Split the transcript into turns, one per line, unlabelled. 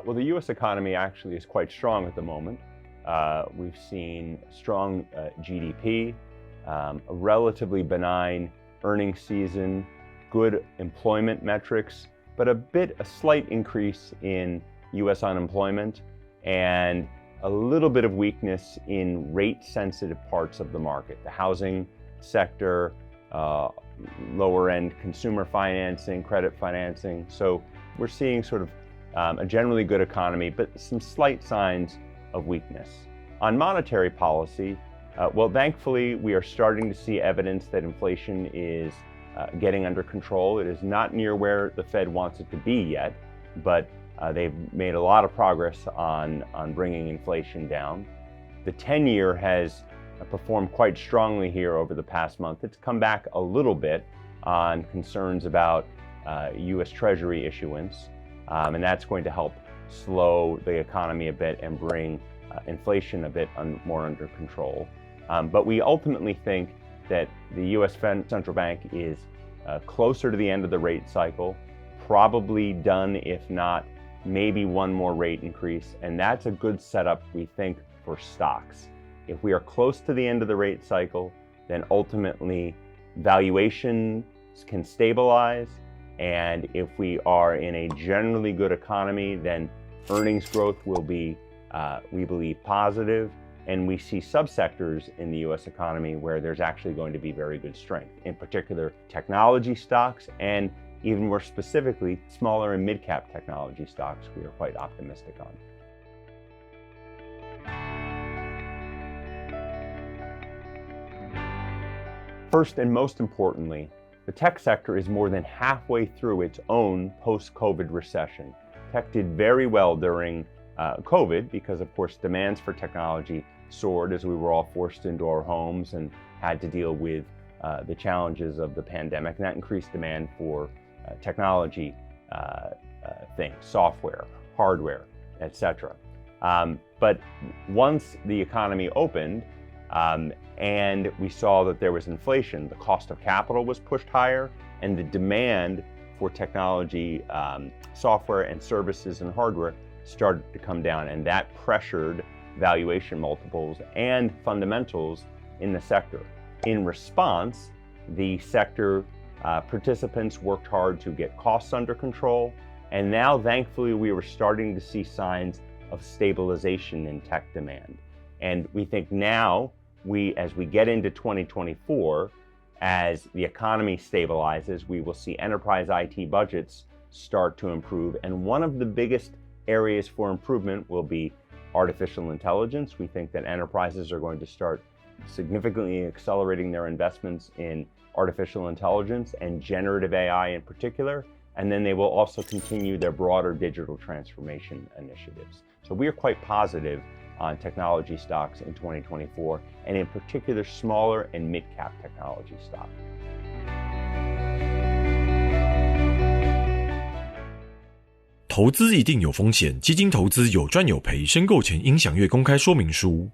Well, the U.S. economy actually is quite strong at the moment. We've seen strong GDP, a relatively benign earnings season, good employment metrics, but a slight increase in U.S. unemployment and a little bit of weakness in rate-sensitive parts of the market, the housing sector, lower-end consumer financing, credit financing. So we're seeing sort of a generally good economy, but some slight signs of weakness. On monetary policy, well, thankfully, we are starting to see evidence that inflation is getting under control. It is not near where the Fed wants it to be yet, but they've made a lot of progress on bringing inflation down. The 10-year has performed quite strongly here over the past month. It's come back a little bit on concerns about U.S. Treasury issuance, and that's going to help slow the economy a bit and bring inflation a bit more under control. But we ultimately think that the U.S. Central Bank is closer to the end of the rate cycle, probably done, if not maybe one more rate increase, and that's a good setup, we think, for stocks. If we are close to the end of the rate cycle, then ultimately valuations can stabilize, and if we are in a generally good economy, then earnings growth will be, we believe, positive, and we see subsectors in the U.S. economy where there's actually going to be very good strength, in particular technology stocks, and even more specifically, smaller and mid-cap technology stocks we are quite optimistic on. First and most importantly, the tech sector is more than halfway through its own post-COVID recession. Tech did very well during COVID because, of course, demands for technology soared as we were all forced into our homes and had to deal with the challenges of the pandemic, and that increased demand for technology things, software, hardware, etc. But once the economy opened and we saw that there was inflation, the cost of capital was pushed higher, and the demand for technology, software and services and hardware started to come down, and that pressured valuation multiples and fundamentals in the sector. In response, the sector participants worked hard to get costs under control, and now thankfully we were starting to see signs of stabilization in tech demand. And we think now, as we get into 2024, as the economy stabilizes, we will see enterprise IT budgets start to improve, and one of the biggest areas for improvement will be artificial intelligence. We think that enterprises are going to start significantly accelerating their investments in artificial intelligence and generative AI in particular, and then they will also continue their broader digital transformation initiatives. So we are quite positive on technology stocks in 2024, and in particular smaller and mid-cap technology stocks.
投资一定有风险，基金投资有赚有赔，申购前应详阅公开说明书。